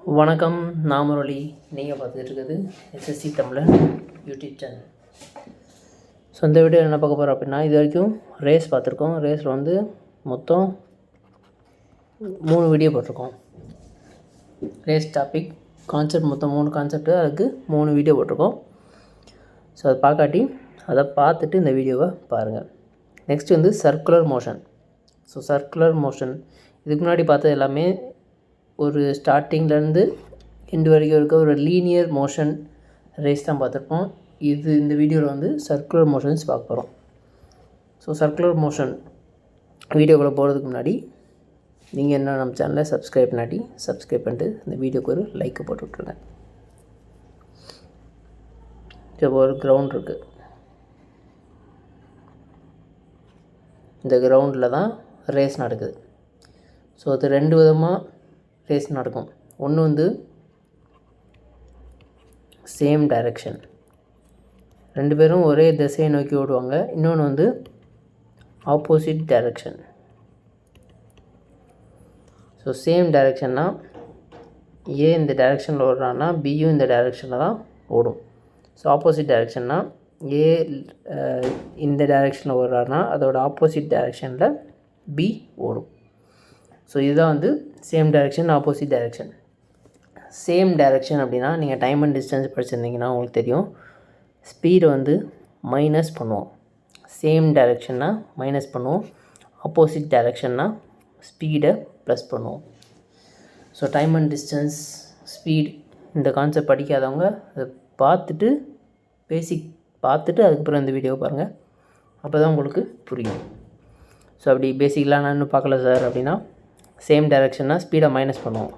வணக்கம், நான் முரளி. நீங்கள் பார்த்துட்டு இருக்குது எஸ்எஸ்சி தமிழன் யூடியூப் சேனல். ஸோ இந்த வீடியோ என்ன பார்க்க போகிறோம் அப்படின்னா, இது வரைக்கும் ரேஸ் பார்த்துருக்கோம். ரேஸில் வந்து மொத்தம் 3 வீடியோ போட்டிருக்கோம். ரேஸ் டாபிக் கான்செப்ட் மொத்தம் 3 கான்செப்ட்டு, அதுக்கு 3 வீடியோ போட்டிருக்கோம். ஸோ அதை பார்க்காட்டி அதை பார்த்துட்டு இந்த வீடியோவை பாருங்கள். நெக்ஸ்ட் வந்து circular motion. So circular motion இதுக்கு முன்னாடி பார்த்தது எல்லாமே ஒரு ஸ்டார்டிங்லேருந்து எண்டு வரைக்கும் இருக்க ஒரு லீனியர் மோஷன் ரேஸ் தான் பார்த்துருப்போம். இந்த வீடியோவில் வந்து சர்க்குலர் மோஷன்ஸ் பார்க்க போகிறோம். ஸோ சர்க்குலர் மோஷன் வீடியோக்குள்ளே போகிறதுக்கு முன்னாடி நீங்கள் என்ன நம்ம சேனலை சப்ஸ்கிரைப் பண்ணிட்டு இந்த வீடியோக்கு ஒரு லைக்கை போட்டு விட்ருங்க. இப்போ ஒரு கிரவுண்ட் இருக்குது. இந்த கிரவுண்டில் தான் ரேஸ் நடக்குது. ஸோ அது 2 விதமாக ரேஸ் நடக்கும். ஒன்று வந்து சேம் டைரெக்ஷன், 2 பேரும் ஒரே திசையை நோக்கி ஓடுவாங்க. இன்னொன்று வந்து ஆப்போசிட் டைரெக்ஷன். ஸோ சேம் டைரெக்ஷன்னா ஏ இந்த டைரெக்ஷனில் ஓடுறான்னா பியும் இந்த டைரெக்ஷனில் தான் ஓடும். ஸோ ஆப்போசிட் டைரெக்ஷன்னா ஏ இந்த டைரெக்ஷனில் ஓடுறாருனா அதோட ஆப்போசிட் டைரெக்ஷனில் பி ஓடும். ஸோ இதுதான் வந்து same direction, opposite direction. Same direction அப்படின்னா நீங்கள் டைம் அண்ட் டிஸ்டன்ஸ் படிச்சிருந்தீங்கன்னா உங்களுக்கு தெரியும். ஸ்பீடை வந்து மைனஸ் பண்ணுவோம். சேம் டைரெக்ஷன்னா மைனஸ் பண்ணுவோம், ஆப்போசிட் டைரெக்ஷன்னா ஸ்பீடை ப்ளஸ் பண்ணுவோம். So time and distance, speed இந்த கான்செப்ட் படிக்காதவங்க அதை பார்த்துட்டு பேசிக் பார்த்துட்டு அதுக்கப்புறம் இந்த வீடியோவை பாருங்கள். அப்போ தான் உங்களுக்கு புரியும். ஸோ அப்படி பேசிக்கெலாம் நான் இன்னும் பார்க்கல சார் அப்படின்னா, சேம் டைரெக்ஷன்னா ஸ்பீடை மைனஸ் பண்ணுவோம்,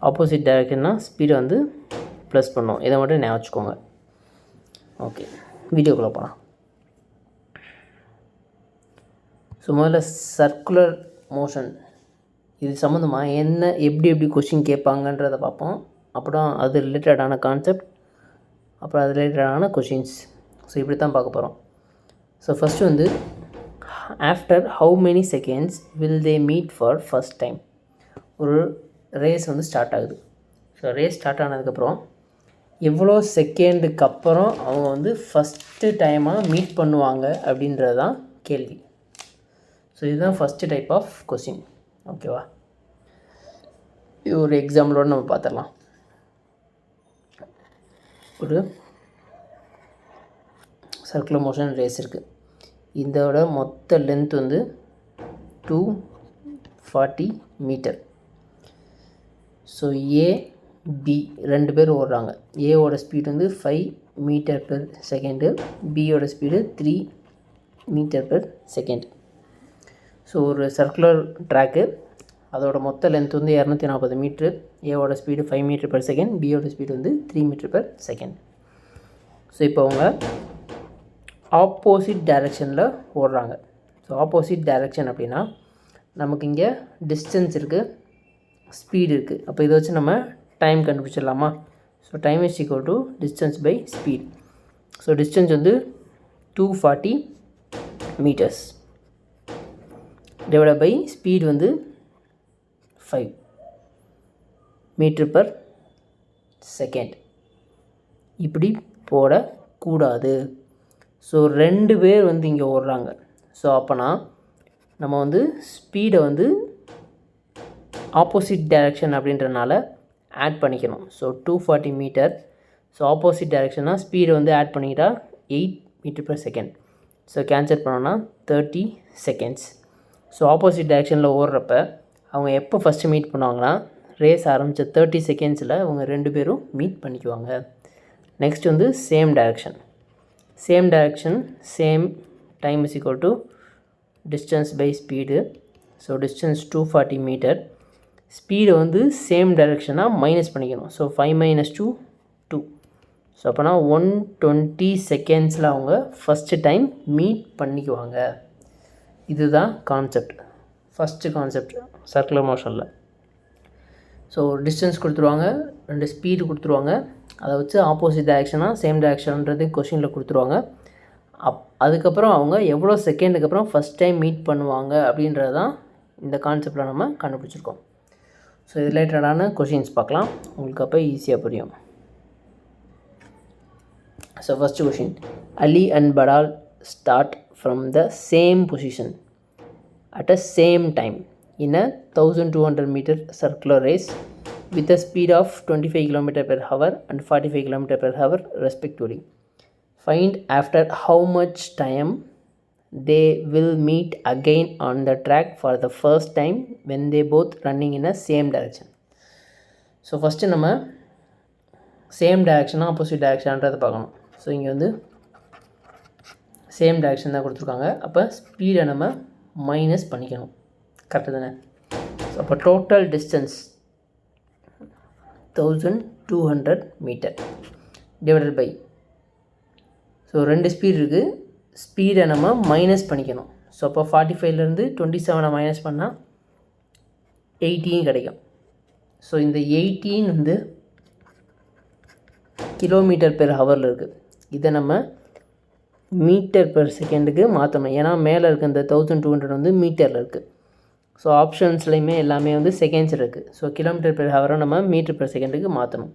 ஆப்போசிட் டைரெக்ஷன்னா ஸ்பீடை வந்து ப்ளஸ் பண்ணுவோம். இதை மட்டும் ஞாபகம் வச்சுக்கோங்க. ஓகே, வீடியோக்குள்ளே போகலாம். ஸோ முதல்ல சர்க்குலர் மோஷன் இது சம்மந்தமாக எப்படி கொஸ்டின் கேட்பாங்கன்றதை பார்ப்போம். அப்புறம் அது ரிலேட்டடான கான்செப்ட், அப்புறம் அது ரிலேட்டடான கொஷின்ஸ். ஸோ இப்படி தான் பார்க்க போகிறோம். ஸோ ஃபஸ்ட்டு வந்து after how many seconds will they meet for first time. ஒரு ரேஸ் வந்து ஸ்டார்ட் ஆகுது. ஸோ ரேஸ் ஸ்டார்ட் ஆனதுக்கப்புறம் எவ்வளோ செகண்டுக்கு அப்புறம் அவங்க வந்து ஃபஸ்ட்டு டைமாக மீட் பண்ணுவாங்க அப்படின்றது தான் கேள்வி. ஸோ இதுதான் ஃபஸ்ட்டு டைப் ஆஃப் கொஸ்டின். ஓகேவா? இது ஒரு எக்ஸாம்பிளோடு நம்ம பார்த்துடலாம். ஒரு சர்க்குலர் மோஷன் ரேஸ் இருக்குது. இதோட மொத்த லென்த் வந்து 240 மீட்டர். ஸோ ஏ பி 2 பேர் ஓடுறாங்க. ஏவோட ஸ்பீடு வந்து 5 மீட்டர் பெர் செகண்டு, பியோட speed 3 metre per second. So ஒரு சர்க்குலர் ட்ராக்கு, அதோட மொத்த லென்த் வந்து 240 மீட்ரு. ஏவோட ஸ்பீடு 5 மீட்டர் பெர் செகண்ட், பியோட ஸ்பீடு வந்து 3 மீட்டர் பெர் செகண்ட். ஸோ இப்போ அவங்க ஆப்போசிட் டைரெக்ஷனில் ஓடுறாங்க. ஸோ ஆப்போசிட் டைரெக்ஷன் அப்படின்னா நமக்கு இங்கே டிஸ்டன்ஸ் இருக்குது, ஸ்பீடு இருக்குது. அப்போ இதை வச்சு நம்ம டைம் கண்டுபிடிச்சிடலாமா? So time is equal to distance by speed. So distance வந்து 240 மீட்டர்ஸ் டிவைட் பை ஸ்பீட் வந்து 5 மீட்டர் பர் செகண்ட். இப்படி போடக்கூடாது. ஸோ 2 பேர் வந்து இங்கே ஓடுறாங்க. ஸோ அப்போனா நம்ம வந்து ஸ்பீடை வந்து ஆப்போசிட் டைரெக்ஷன் அப்படின்றனால ஆட் பண்ணிக்கணும். So 240 metre. ஸோ ஆப்போசிட் டைரெக்ஷனாக ஸ்பீடை வந்து ஆட் பண்ணிக்கிட்டா 8 metre per second. So cancel பண்ணோன்னா 30 செகண்ட்ஸ். ஸோ ஆப்போசிட் டைரெக்ஷனில் ஓடுறப்ப அவங்க எப்போ ஃபஸ்ட்டு மீட் பண்ணுவாங்கன்னா, ரேஸ் ஆரம்பித்த 30 செகண்ட்ஸில் அவங்க 2 பேரும் மீட் பண்ணிக்குவாங்க. நெக்ஸ்ட் வந்து same direction. Same direction, same time is equal to distance by speed. So distance 240 meter. ஸ்பீடை வந்து சேம் டைரெக்ஷனாக மைனஸ் பண்ணிக்கணும். ஸோ 5 - 2 2. ஸோ அப்போனா 120 செகண்ட்ஸில் அவங்க ஃபஸ்ட்டு டைம் மீட் பண்ணிக்குவாங்க. இதுதான் கான்செப்ட், ஃபஸ்ட்டு கான்செப்ட் சர்க்குலர் மோஷனில். ஸோ டிஸ்டன்ஸ் கொடுத்துருவாங்க, 2 ஸ்பீடு கொடுத்துருவாங்க. அதை வச்சு ஆப்போசிட் டைரெக்ஷனாக சேம் டைரெக்ஷன்ன்றது கொஷினில் கொடுத்துருவாங்க. அதுக்கப்புறம் அவங்க எவ்வளோ செகண்டுக்கு அப்புறம் ஃபஸ்ட் டைம் மீட் பண்ணுவாங்க அப்படின்றது தான் இந்த கான்செப்டில் நம்ம கண்டுபிடிச்சிருக்கோம். ஸோ இது ரிலேட்டடான கொஷின்ஸ் பார்க்கலாம், உங்களுக்கு அப்போ ஈஸியாக புரியும். So first question, Ali and Badal start from the same position at a same time in a 1200 meter circular race with a speed of 25 km per hour and 45 km per hour respectively. Find after how much time they will meet again on the track for the first time when they both running in a same direction. So first நம்ம same டைரக்ஷனா opposite டைரக்ஷன்ன்றதை பார்க்கணும். So இங்கே வந்து same direction தான் கொடுத்துருக்காங்க, அப்போ ஸ்பீடை நம்ம minus பண்ணிக்கணும், கரெக்டு தானே? ஸோ அப்போ total distance 1200 metre divided by, so 2 speed இருக்குது, ஸ்பீடை நம்ம மைனஸ் பண்ணிக்கணும். ஸோ அப்போ 45லேருந்து 27 மைனஸ் பண்ணால் 18 கிடைக்கும். ஸோ இந்த 18 வந்து கிலோமீட்டர் பெர் ஹவரில் இருக்குது, இதை நம்ம மீட்டர் பெர் செகண்டுக்கு மாற்றணும். ஏன்னா மேலே இருக்க இந்த 1200 வந்து மீட்டரில் இருக்குது. ஸோ ஆப்ஷன்ஸ்லையுமே எல்லாமே வந்து செகண்ட்ஸ் இருக்குது. ஸோ கிலோமீட்டர் பெர் ஹவரை நம்ம மீட்டர் பெர் செகண்டுக்கு மாற்றணும்.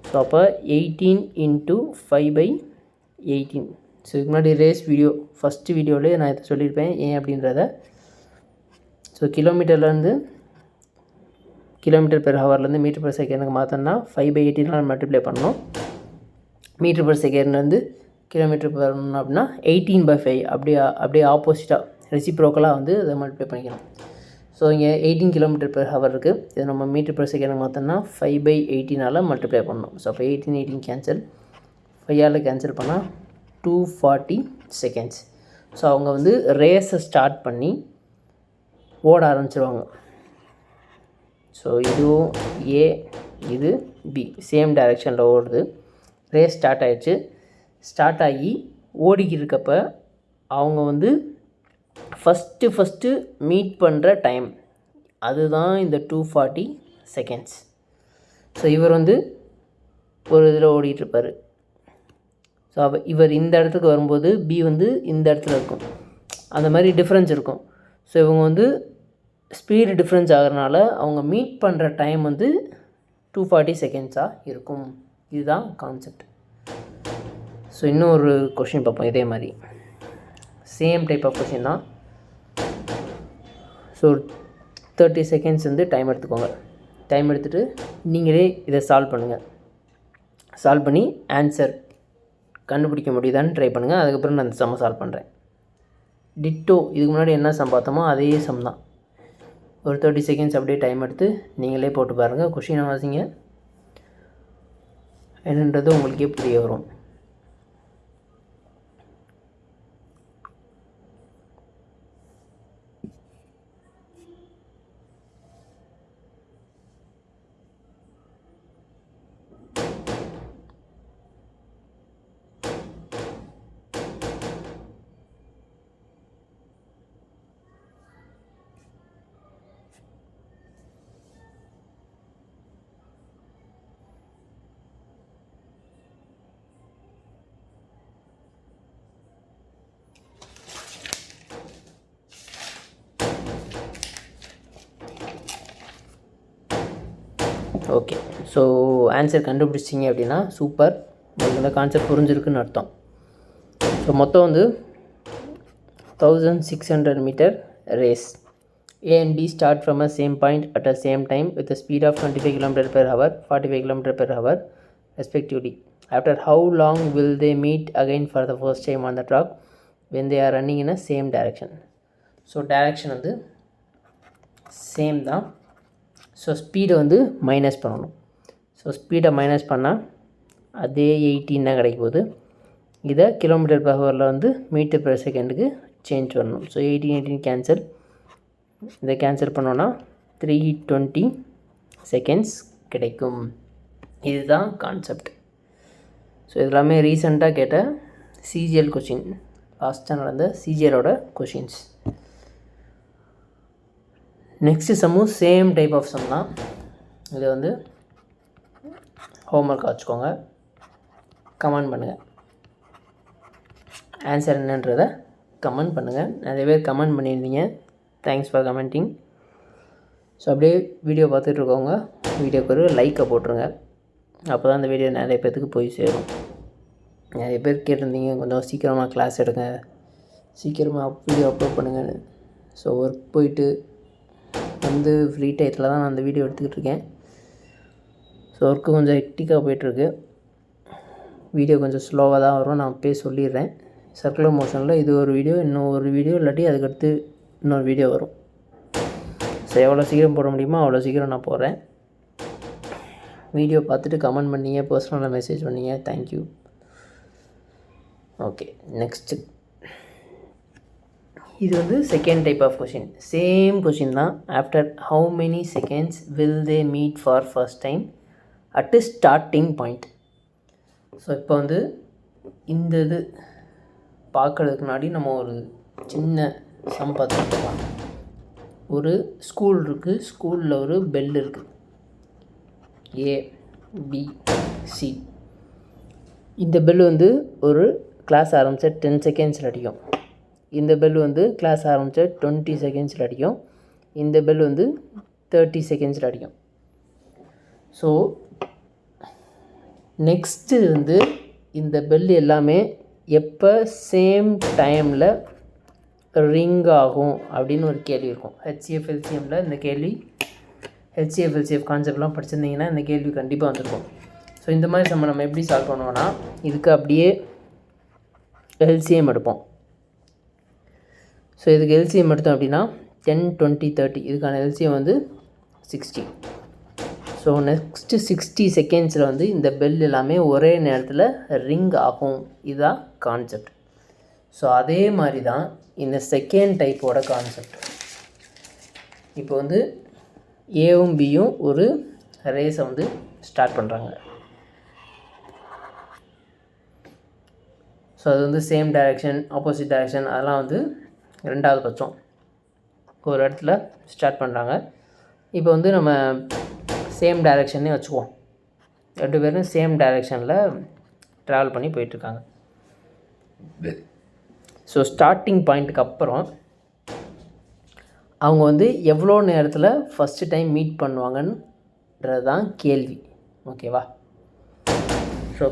ஸோ அப்போ 18 × 5/18. ஸோ இதுக்கு முன்னாடி ரேஸ் வீடியோ ஃபஸ்ட்டு வீடியோவிலே நான் இதை சொல்லியிருப்பேன் ஏன் அப்படின்றத. ஸோ கிலோமீட்டர்லேருந்து கிலோமீட்டர் பெர் ஹவர்லேருந்து மீட்டர் பெர் செகண்டுக்கு மாற்றோம்னா 5/18 மல்டிப்ளை பண்ணணும். மீட்டர் பெர் செகண்ட்லேருந்து கிலோமீட்டர் வரணும் அப்படின்னா 18/5 அப்படியே ஆப்போசிட்டாக ரெசிப்ரோக்கலாக வந்து அதை மல்டிப்ளை பண்ணிக்கணும். ஸோ இங்கே 18 கிலோமீட்டர் பெர் ஹவர் இருக்குது, இதை நம்ம மீட்டர் பெர் செகண்ட் மாற்றோம்னா 5/18 மல்டிப்ளை பண்ணணும். ஸோ அப்போ 18 கேன்சல், 5 கேன்சல் பண்ணால் 240 செகண்ட்ஸ். ஸோ அவங்க வந்து ரேஸை ஸ்டார்ட் பண்ணி ஓட ஆரம்பிச்சிருவாங்க. ஸோ இதுவும் ஏ, இது பி, சேம் டைரெக்ஷனில் ஓடுது. ரேஸ் ஸ்டார்ட் ஆகிடுச்சு. ஸ்டார்ட் ஆகி ஓடிக்கிட்டு இருக்கப்ப அவங்க வந்து ஃபஸ்ட்டு மீட் பண்ணுற டைம் அதுதான் இந்த 240 செகண்ட்ஸ். ஸோ இவர் வந்து ஒரு இதில் ஓடிட்டுருப்பார். ஸோ இவர் இந்த இடத்துக்கு வரும்போது பி வந்து இந்த இடத்துல இருக்கும், அந்த மாதிரி டிஃப்ரென்ஸ் இருக்கும். ஸோ இவங்க வந்து ஸ்பீடு டிஃப்ரென்ஸ் ஆகிறனால அவங்க மீட் பண்ணுற டைம் வந்து 240 செகண்ட்ஸாக இருக்கும். இதுதான் கான்செப்ட். ஸோ இன்னும் ஒரு கொஷின் பார்ப்போம், இதே மாதிரி சேம் டைப் ஆஃப் கொஷின் தான். ஸோ 30 செகண்ட்ஸ் வந்து டைம் எடுத்துக்கோங்க. டைம் எடுத்துகிட்டு நீங்களே இதை சால்வ் பண்ணுங்கள். சால்வ் பண்ணி ஆன்சர் கண்டுபிடிக்க முடியுதான்னு ட்ரை பண்ணுங்கள். அதுக்கப்புறம் நான் அந்த சம்மை சால்வ் பண்ணுறேன். டிட்டோ இதுக்கு முன்னாடி என்ன சம் பார்த்தோமோ அதே சம் தான். ஒரு 30 செகண்ட்ஸ் அப்படியே டைம் எடுத்து நீங்களே போட்டு பாருங்கள். கொஷினை வாசிங்க, என்னன்றது உங்களுக்கே புரிய வரும். ஓகே, ஸோ ஆன்சர் கண்டுபிடிச்சிங்க அப்படின்னா சூப்பர், உங்களுக்கு இந்த கான்செப்ட் புரிஞ்சிருக்குன்னு அர்த்தம். ஸோ மொத்தம் வந்து 1600 metre race. A and B start from a same point at the same time with a speed of 25 km per hour, 45 km per hour respectively. After how long will they meet again for the first time on the track when they are running in a same direction? So direction வந்து same தான். So ஸ்பீடை வந்து minus பண்ணணும். So ஸ்பீடை minus பண்ணால் அதே 18 தான் கிடைக்கும் போது, இதை கிலோமீட்டர் பர் ஹவரில் வந்து மீட்டர் பெர் செகண்டுக்கு சேஞ்ச் பண்ணணும். ஸோ 18 கேன்சல், இதை கேன்சல் பண்ணோன்னா 320 செகண்ட்ஸ் கிடைக்கும். இதுதான் கான்செப்ட். ஸோ இதெல்லாமே ரீசெண்டாக கேட்ட சிஜிஎல் கொஷின், லாஸ்ட்டாக நடந்த சிஜிஎலோட கொஷின்ஸ். நெக்ஸ்ட்டு சம்மும் சேம் டைப் ஆஃப் சம் தான். இதை வந்து ஹோம்ஒர்க் வச்சுக்கோங்க, கமெண்ட் பண்ணுங்கள். ஆன்சர் என்னன்றதை கமெண்ட் பண்ணுங்கள். நிறைய பேர் கமெண்ட் பண்ணியிருந்தீங்க, தேங்க்ஸ் ஃபார் கமெண்டிங். ஸோ அப்படியே வீடியோ பார்த்துட்ருக்கவங்க வீடியோக்கு ஒரு லைக்கை போட்டுருங்க. அப்போ தான் அந்த வீடியோ நிறைய பேர்த்துக்கு போய் சேரும். நிறைய பேர் கேட்டிருந்தீங்க கொஞ்சம் சீக்கிரமாக கிளாஸ் எடுங்க, சீக்கிரமாக வீடியோ அப்லோட் பண்ணுங்கன்னு. ஸோ ஒர்க் போயிட்டு வந்து ஃப்ரீ டயத்தில் தான் நான் அந்த வீடியோ எடுத்துக்கிட்டு இருக்கேன். ஸோ ஒர்க்கு கொஞ்சம் ஹெக்டிக்காக போயிட்டுருக்கு. வீடியோ கொஞ்சம் ஸ்லோவாக தான் வரும், நான் போய் சொல்லிடுறேன். சர்க்குலர் மோஷனில் இது ஒரு வீடியோ, இன்னும் ஒரு வீடியோ, இல்லாட்டி அதுக்கடுத்து இன்னொரு வீடியோ வரும். ஸோ எவ்வளோ சீக்கிரம் போட முடியுமோ அவ்வளோ சீக்கிரம் நான் போடுறேன். வீடியோ பார்த்துட்டு கமெண்ட் பண்ணிங்க, பர்சனலாக மெசேஜ் பண்ணிங்க, தேங்க்யூ. ஓகே, நெக்ஸ்ட்டு இது வந்து second type of question. Same question தான். After how many seconds will they meet for first time at starting point. So இப்போ வந்து இந்த இது பார்க்குறதுக்கு முன்னாடி நம்ம ஒரு சின்ன சம் பார்த்துக்கலாம். ஒரு ஸ்கூல் இருக்குது, ஸ்கூலில் ஒரு பெல் இருக்குது, ABC. இந்த பெல் வந்து ஒரு கிளாஸ் ஆரம்பித்த 10 செகண்ட்ஸில் அடிக்கும். இந்த பெல் வந்து கிளாஸ் ஆரம்பித்த 20 செகண்ட்ஸில் அடிக்கும். இந்த பெல் வந்து 30 செகண்ட்ஸில் அடிக்கும். ஸோ நெக்ஸ்ட்டு வந்து இந்த பெல் எல்லாமே எப்போ சேம் டைமில் ரிங் ஆகும் அப்படின்னு ஒரு கேள்வி இருக்கும். HCF/LCMல இந்த கேள்வி, HCF/LCF கான்செப்ட்லாம் படிச்சிருந்தீங்கன்னா இந்த கேள்வி கண்டிப்பாக வந்திருக்கும். ஸோ இந்த மாதிரி நம்ம எப்படி சால்வ் பண்ணுவோன்னா, இதுக்கு அப்படியே LCM எடுப்போம். ஸோ இதுக்கு LCM எடுத்தோம் அப்படின்னா 10, 20, 30, இதுக்கான LCM வந்து 60. ஸோ நெக்ஸ்ட்டு 60 செகண்ட்ஸில் வந்து இந்த பெல் எல்லாமே ஒரே நேரத்தில் ரிங் ஆகும். இதுதான் கான்செப்ட். ஸோ அதே மாதிரி தான் இந்த செகண்ட் டைப்போட கான்செப்ட். இப்போ வந்து ஏவும் பியும் ஒரு ரேஸை வந்து ஸ்டார்ட் பண்ணுறாங்க. ஸோ அது வந்து சேம் டைரெக்ஷன், ஆப்போசிட் டைரெக்ஷன், அதெல்லாம் வந்து ரெண்டாவது பட்சம் ஒரு இடத்துல ஸ்டார்ட் பண்ணுறாங்க. இப்போ வந்து நம்ம சேம் டைரெக்ஷன்னே வச்சுக்குவோம். 2 பேரும் சேம் டைரெக்ஷனில் ட்ராவல் பண்ணி போயிட்டுருக்காங்க. ஸோ ஸ்டார்டிங் பாயிண்ட்டுக்கு அப்புறம் அவங்க வந்து எவ்வளோ நேரத்தில் ஃபஸ்ட்டு டைம் மீட் பண்ணுவாங்கன்றது தான் கேள்வி. ஓகேவா? ஸோ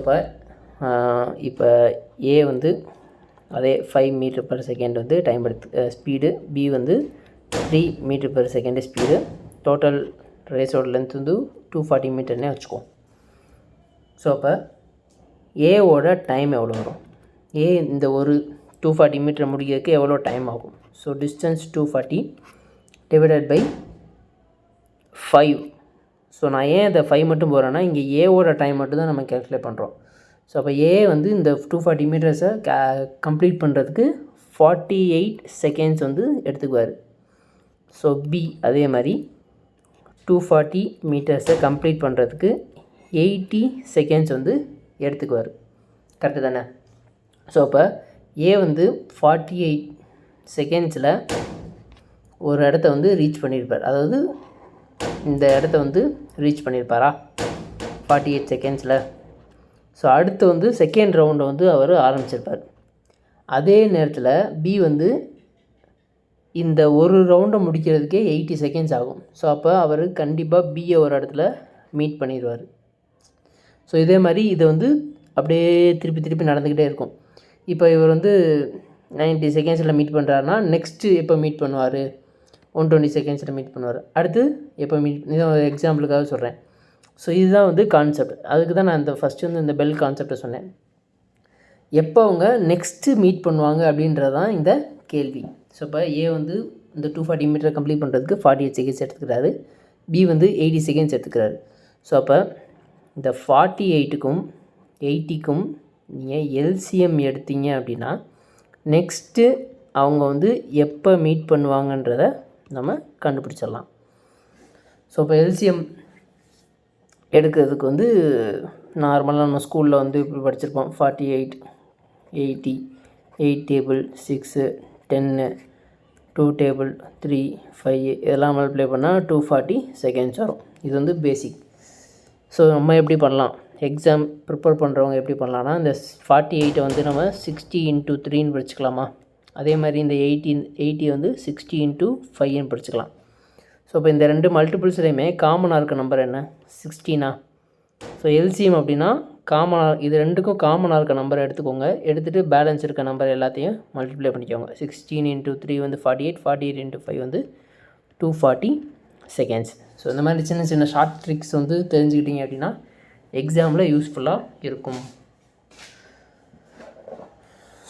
இப்போ ஏ வந்து அதே 5 மீட்டர்/செகண்ட் வந்து டைம் எடுத்து ஸ்பீடு, பி வந்து 3 மீட்டர்/செகண்ட் ஸ்பீடு. டோட்டல் ரேஸோட லென்த் வந்து 240 மீட்டர்னே வச்சுக்குவோம். ஸோ அப்போ ஏவோட டைம் எவ்வளோ வரும்? ஏ இந்த ஒரு 240 மீட்டர் முடிக்கிறதுக்கு எவ்வளோ டைம் ஆகும்? So distance 240 divided by 5. So நான் ஏன் இந்த 5 மட்டும் போகிறேன்னா, இங்கே ஏவோட டைம் மட்டும் தான் நம்ம கேல்குலேட் பண்ணுறோம். ஸோ அப்போ ஏ வந்து இந்த 240 மீட்டர்ஸை கம்ப்ளீட் பண்ணுறதுக்கு 48 செகண்ட்ஸ் வந்து எடுத்துக்குவார். ஸோ பி அதே மாதிரி 240 மீட்டர்ஸை கம்ப்ளீட் பண்ணுறதுக்கு 80 செகண்ட்ஸ் வந்து எடுத்துக்குவார். கரெக்டு தானே? ஸோ அப்போ ஏ வந்து 48 செகண்ட்ஸில் ஒரு இடத்த வந்து ரீச் பண்ணியிருப்பார். அதாவது இந்த இடத்த வந்து ரீச் பண்ணியிருப்பாரா 48 செகண்ட்ஸில்? ஸோ அடுத்து வந்து செகண்ட் ரவுண்டை வந்து அவர் ஆரம்பிச்சிருப்பார். அதே நேரத்தில் பி வந்து இந்த ஒரு ரவுண்டை முடிக்கிறதுக்கே 80 செகண்ட்ஸ் ஆகும். ஸோ அப்போ அவர் கண்டிப்பாக பியை ஒரு இடத்துல மீட் பண்ணிடுவார். ஸோ இதே மாதிரி இதை வந்து அப்படியே திருப்பி திருப்பி நடந்துக்கிட்டே இருக்கும். இப்போ இவர் வந்து 90 செகண்ட்ஸில் மீட் பண்ணுறாருனா நெக்ஸ்ட்டு எப்போ மீட் பண்ணுவார்? 120 செகண்ட்ஸில் மீட் பண்ணுவார். அடுத்து எப்போ மீட், இதான் ஒரு எக்ஸாம்பிளுக்காக சொல்கிறேன். ஸோ இதுதான் வந்து கான்செப்ட். அதுக்கு தான் நான் இந்த ஃபஸ்ட்டு வந்து இந்த பெல் கான்செப்டை சொன்னேன். எப்போ அவங்க நெக்ஸ்ட்டு மீட் பண்ணுவாங்க அப்படின்றது தான் இந்த கேள்வி. ஸோ இப்போ ஏ வந்து இந்த 240 மீட்டரை கம்ப்ளீட் பண்ணுறதுக்கு 48 செகண்ட்ஸ் எடுத்துக்கிறாரு, பி வந்து 80 செகண்ட்ஸ் எடுத்துக்கிறாரு. ஸோ அப்போ இந்த 48க்கும் 80க்கும் நீங்கள் LCM எடுத்தீங்க அப்படின்னா நெக்ஸ்ட்டு அவங்க வந்து எப்போ மீட் பண்ணுவாங்கன்றத நம்ம கண்டுபிடிச்சிடலாம். ஸோ இப்போ LCM எடுக்கிறதுக்கு வந்து நார்மலாக நம்ம ஸ்கூலில் வந்து இப்படி படிச்சிருப்போம். 48, 80, 8 டேபிள், 6, 10, 2 டேபிள், 3, 5 இதெல்லாம் மல்டிப்ளை பண்ணால் 240 செகண்ட்ஸ் வரும். இது வந்து பேசிக். ஸோ நம்ம எப்படி பண்ணலாம், எக்ஸாம் ப்ரிப்பேர் பண்ணுறவங்க எப்படி பண்ணலான்னா, இந்த 48 வந்து நம்ம 60 × 3ன்னு படிச்சுக்கலாமா? அதே மாதிரி இந்த 80 வந்து 60 × 5ன்னு படிச்சுக்கலாம். ஸோ இப்போ இந்த ரெண்டு மல்டிபிள்ஸ்லேயுமே காமனாக இருக்க நம்பர் என்ன? 16. ஸோ எல்சிஎம் அப்படின்னா காமனாக இது ரெண்டுக்கும் காமனாக இருக்க நம்பரை எடுத்துக்கோங்க. எடுத்துகிட்டு பேலன்ஸ் இருக்க நம்பர் எல்லாத்தையும் மல்டிப்ளை பண்ணிக்கோங்க. 16 × 3 வந்து 48, 48 × 5 வந்து 240 செகண்ட்ஸ். ஸோ இந்த மாதிரி சின்ன சின்ன ஷார்ட் ட்ரிக்ஸ் வந்து தெரிஞ்சுக்கிட்டீங்க அப்படின்னா எக்ஸாமில் யூஸ்ஃபுல்லாக இருக்கும்.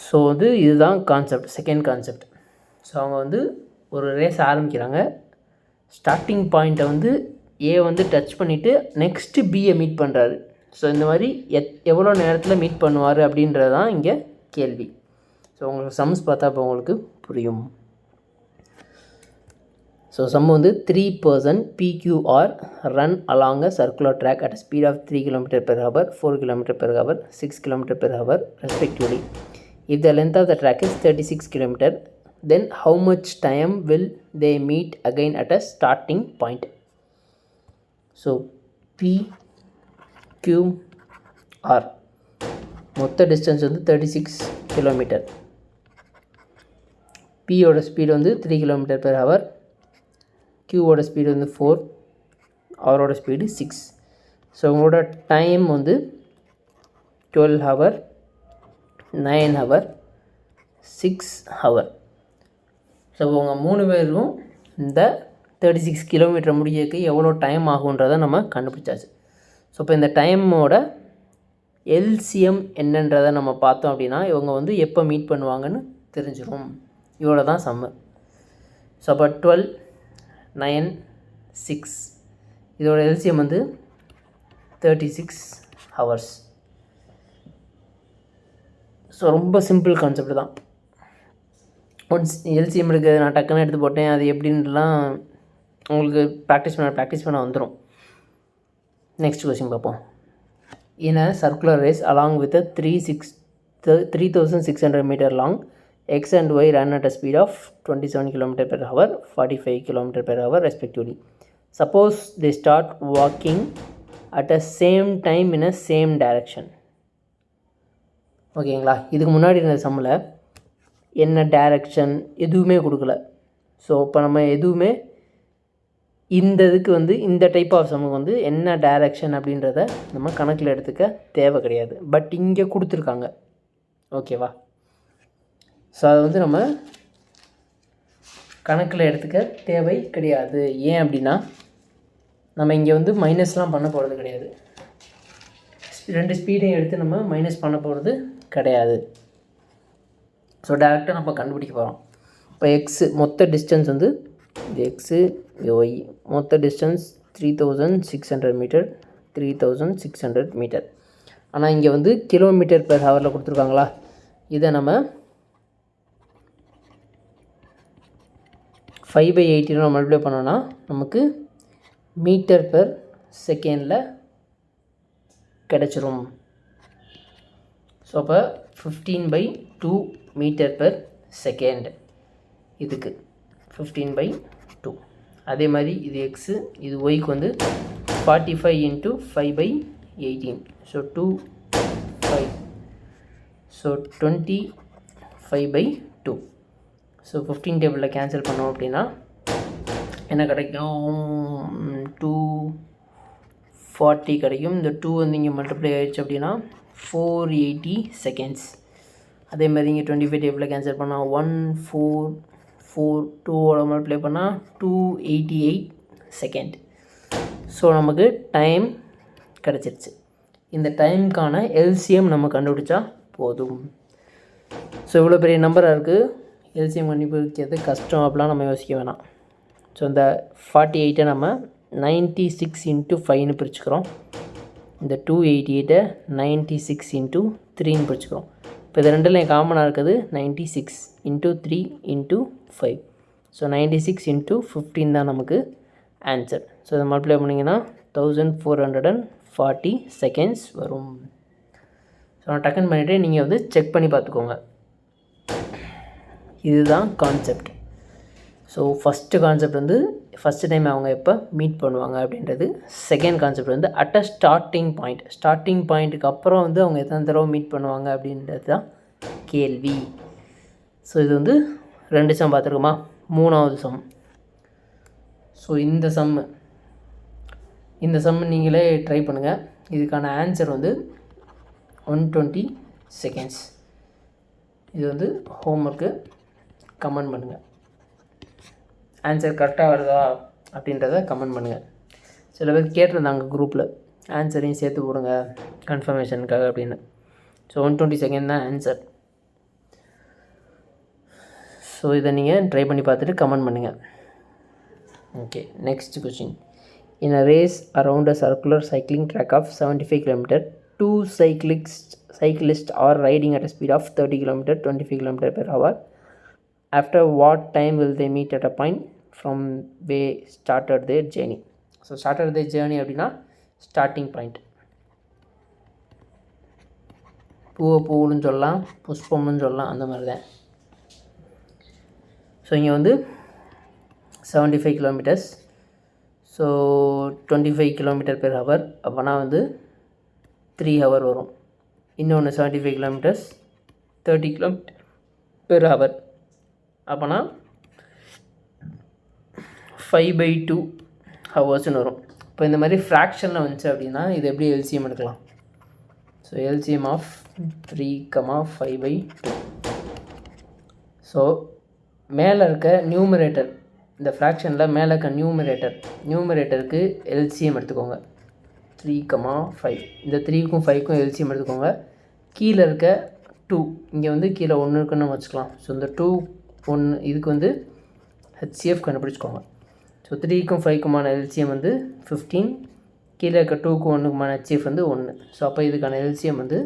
ஸோ வந்து இதுதான் கான்செப்ட், செகண்ட் கான்செப்ட். ஸோ அவங்க வந்து ஒரு ரேஸ் ஆரம்பிக்கிறாங்க. ஸ்டார்டிங் பாயிண்ட்டை வந்து ஏ வந்து டச் பண்ணிவிட்டு நெக்ஸ்ட்டு பியை மீட் பண்ணுறாரு. ஸோ இந்த மாதிரி எவ்வளோ நேரத்தில் மீட் பண்ணுவார் அப்படின்றது தான் இங்கே கேள்வி. ஸோ உங்களுக்கு சம்ஸ் பார்த்தா இப்போ உங்களுக்கு புரியும். ஸோ சம் வந்து 3 person PQR run along a circular track at a speed of 3 km/h, 4 km/h, 6 km/h respectively. If the length of the track is 36 km, then how much time will they meet again at a starting point? So PQR மொத்த distance வந்து 36 km. Pயோட speed வந்து 3 km/h, Qவோட speed வந்து 4, அவரோட speed 6. So உங்களோட time வந்து 12 hour, 9 hour, 6 hour. So உங்க 3 பேரும் இந்த 36 கிலோமீட்டர் முடியக்கு எவ்வளோ டைம் ஆகுன்றதை நம்ம கண்டுபிடிச்சாச்சு. ஸோ இப்போ இந்த டைமோட எல்சிஎம் என்னன்றதை நம்ம பார்த்தோம் அப்படின்னா இவங்க வந்து எப்போ மீட் பண்ணுவாங்கன்னு தெரிஞ்சிடும். இவ்வளோ தான் சம்மு. ஸோ அப்போ 12, 9, 6 இதோட எல்சிஎம் வந்து 36 hours. ஸோ ரொம்ப சிம்பிள் கான்செப்ட் தான். ஒன்ஸ் எல்சிஎம் இருக்குது நான் டக்குன்னு எடுத்து போட்டேன் அது எப்படின்லாம் உங்களுக்கு ப்ராக்டிஸ் பண்ண வந்துடும். நெக்ஸ்ட் கொஸ்டின் பார்ப்போம். In a circular race along with a 3600 meter long, X and Y run at a speed of 27 km/h, 45 km/h respectively. Suppose they start walking at the same time in a same direction. ஓகேங்களா? இதுக்கு முன்னாடி இருந்த சம்மில் என்ன direction எதுவுமே கொடுக்கல. So இப்போ நம்ம எதுவுமே இந்த இதுக்கு வந்து இந்த டைப் ஆஃப் சம்முக்கு வந்து என்ன டைரக்ஷன் அப்படின்றத நம்ம கணக்கில் எடுத்துக்க தேவை கிடையாது. பட் இங்கே கொடுத்துருக்காங்க. ஓகேவா? ஸோ அதை வந்து நம்ம கணக்கில் எடுத்துக்க தேவை கிடையாது. ஏன் அப்படின்னா நம்ம இங்கே வந்து மைனஸ்லாம் பண்ண போகிறது கிடையாது. ரெண்டு ஸ்பீடையும் எடுத்து நம்ம மைனஸ் பண்ண போகிறது கிடையாது. ஸோ டேரெக்டாக நம்ம கண்டுபிடிக்க போகிறோம். இப்போ எக்ஸு மொத்த டிஸ்டன்ஸ் வந்து இது எக்ஸு இது ஒய். மொத்த டிஸ்டன்ஸ் 3600 மீட்டர், 3600 மீட்டர். ஆனால் இங்கே வந்து km/h கொடுத்துருக்காங்களா? இதை நம்ம 5/18 மல்டிப்ளை பண்ணோன்னா நமக்கு மீட்டர்/செகண்டில் கிடச்சிரும். ஸோ அப்போ 15/2 மீட்டர்/செகண்ட் இதுக்கு 15/2. அதே மாதிரி இது எக்ஸு இது ஒய்க்கு வந்து 45 × 5/18. ஸோ 5. ஸோ 25/2. ஸோ 15 டேபிளில் கேன்சல் பண்ணோம் அப்படின்னா என்ன கிடைக்கும்? 240 கிடைக்கும். இந்த 2 வந்து இங்கே மல்டிப்ளை ஆகிடுச்சு அப்படின்னா 480 செகண்ட்ஸ். அதே மாதிரி இங்கே 25 டேபிளில் கேன்சல் பண்ணால் 1442 மல்டிப்ளை பண்ணால் 288 செகண்ட். ஸோ நமக்கு டைம் கிடச்சிருச்சு. இந்த டைமுக்கான எல்சிஎம் நம்ம கண்டுபிடிச்சா போதும். ஸோ இவ்வளோ பெரிய நம்பராக இருக்குது, எல்சிஎம் கண்டுபிடிக்கிறது கஷ்டம் அப்படிலாம் நம்ம யோசிக்க வேணாம். ஸோ இந்த 48 நம்ம 96 × 5ன்னு பிரிச்சுக்கிறோம். இந்த 288 96 × 3ன்னு பிரிச்சுக்கிறோம். இப்போ இது ரெண்டில் காமனாக இருக்குது 96 × 3 × 5. ஸோ 96 × 15 தான் நமக்கு ஆன்சர். ஸோ இதை மல்டிப்ளை பண்ணிங்கன்னா 1440 செகண்ட்ஸ் வரும். ஸோ நான் டக்குன்னு பண்ணிவிட்டு நீங்கள் வந்து செக் பண்ணி பார்த்துக்கோங்க. இதுதான் கான்செப்ட். ஸோ ஃபஸ்ட்டு கான்செப்ட் வந்து ஃபஸ்ட்டு டைம் அவங்க எப்போ மீட் பண்ணுவாங்க அப்படின்றது. செகண்ட் கான்செப்ட் வந்து at a starting point. Starting பாயிண்ட்டுக்கு அப்புறம் வந்து அவங்க எத்தனை தடவை மீட் பண்ணுவாங்க அப்படின்றது தான் கேள்வி. ஸோ இது வந்து 2 சம் பார்த்துருக்கோமா? 3வது சம். ஸோ இந்த சம்மு நீங்களே ட்ரை பண்ணுங்கள். இதுக்கான ஆன்சர் வந்து 120 செகண்ட்ஸ். இது வந்து ஹோம்ஒர்க்கு. கமெண்ட் பண்ணுங்கள். ஆன்சர் கரெக்டாக வருதா அப்படின்றத கமெண்ட் பண்ணுங்கள். சில பேர் கேட்டிருந்தாங்க குரூப்பில், ஆன்சரையும் சேர்த்து போடுங்க கன்ஃபர்மேஷனுக்காக அப்படின்னு. ஸோ 120 செகண்ட் தான் ஆன்சர். ஸோ இதை நீங்கள் ட்ரை பண்ணி பார்த்துட்டு கமெண்ட் பண்ணுங்கள். Okay, next question. In a race around a circular cycling track of 75 km, two cyclists are riding at a speed of 30 km, 25 km per hour. After what time will they meet at a point from they started their journey? So started their journey அப்படின்னா starting point. பூவுன்னு சொல்லலாம், புஷ்பம்னு சொல்லலாம், அந்த மாதிரி தான். So இங்கே வந்து 75 kilometres, so 25 km per hour, அப்போனா வந்து 3 hour வரும். இன்னொன்று 75 kilometers 30 km per hour, அப்போனா 5/2 ஹவர்ஸ்னு வரும். இப்போ இந்த மாதிரி ஃப்ராக்ஷனில் வந்துச்சு அப்படின்னா இது எப்படி எல்சிஎம் எடுக்கலாம்? So LCM of 3, 5/2. ஸோ மேலே இருக்க நியூமரேட்டர், இந்த ஃப்ராக்ஷனில் மேலே இருக்க நியூமரேட்டருக்கு எல்சிஎம் எடுத்துக்கோங்க 3, 5. இந்த 3க்கும் 5க்கும் எல்சிஎம் எடுத்துக்கோங்க. கீழே இருக்க 2, இங்கே வந்து கீழே 1 இருக்குன்னு வச்சுக்கலாம். ஸோ இந்த 2, 1 இதுக்கு வந்து ஹெச்சிஎஃப் கண்டுபிடிச்சிக்கோங்க. ஸோ 3க்கும் 5க்குமான எல்சிஎம் வந்து 15, கீழே இருக்க 2க்கும் 1க்குமான ஹெச்சிஎஃப் வந்து 1. ஸோ அப்போ இதுக்கான எல்சிஎம் வந்து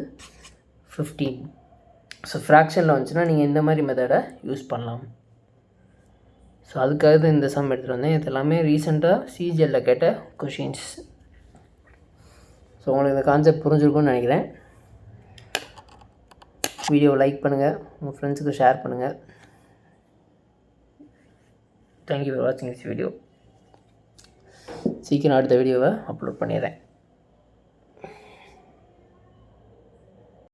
15. ஸோ ஃப்ராக்ஷனில் வந்துச்சுன்னா நீங்கள் இந்த மாதிரி மெத்தடை யூஸ் பண்ணலாம். ஸோ அதுக்காக தான் இந்த சம் எடுத்துகிட்டு வந்தேன். இது எல்லாமே ரீசெண்டாக சிஜிஎல்லில் கேட்ட கொஷின்ஸ். ஸோ உங்களுக்கு இந்த கான்செப்ட் புரிஞ்சிருக்கும்னு நினைக்கிறேன். வீடியோவை லைக் பண்ணுங்கள், உங்கள் ஃப்ரெண்ட்ஸுக்கு ஷேர் பண்ணுங்கள். தேங்க்யூ ஃபார் வாட்சிங் திஸ் வீடியோ. சீக்கிரம் அடுத்த வீடியோவை அப்லோட் பண்ணிடுறேன்.